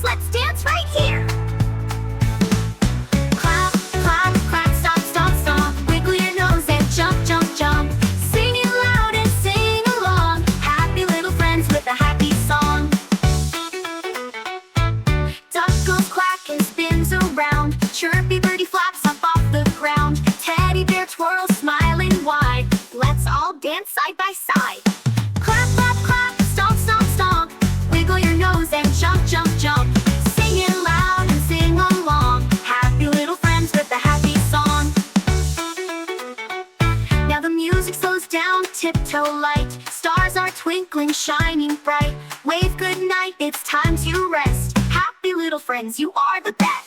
let's dance right here. Clap, clap, clap, stomp, stomp, stomp. Wiggle your nose and jump, jump, jump. Sing it loud and sing along. Happy little friends with a happy song. Duck goes quack and spins around. Chirpy birdie flaps up off the ground. Teddy bear twirls smiling wide. Let's all dance side by side. Clap, clap, clap, stomp, stomp, stomp. Wiggle your nose and jump, jump, jump. Sing it loud and sing along. Happy little friends with a happy song. Now the music slows down, tiptoe light. Stars are twinkling, shining bright. Wave good night, it's time to rest. Happy little friends, you are the best.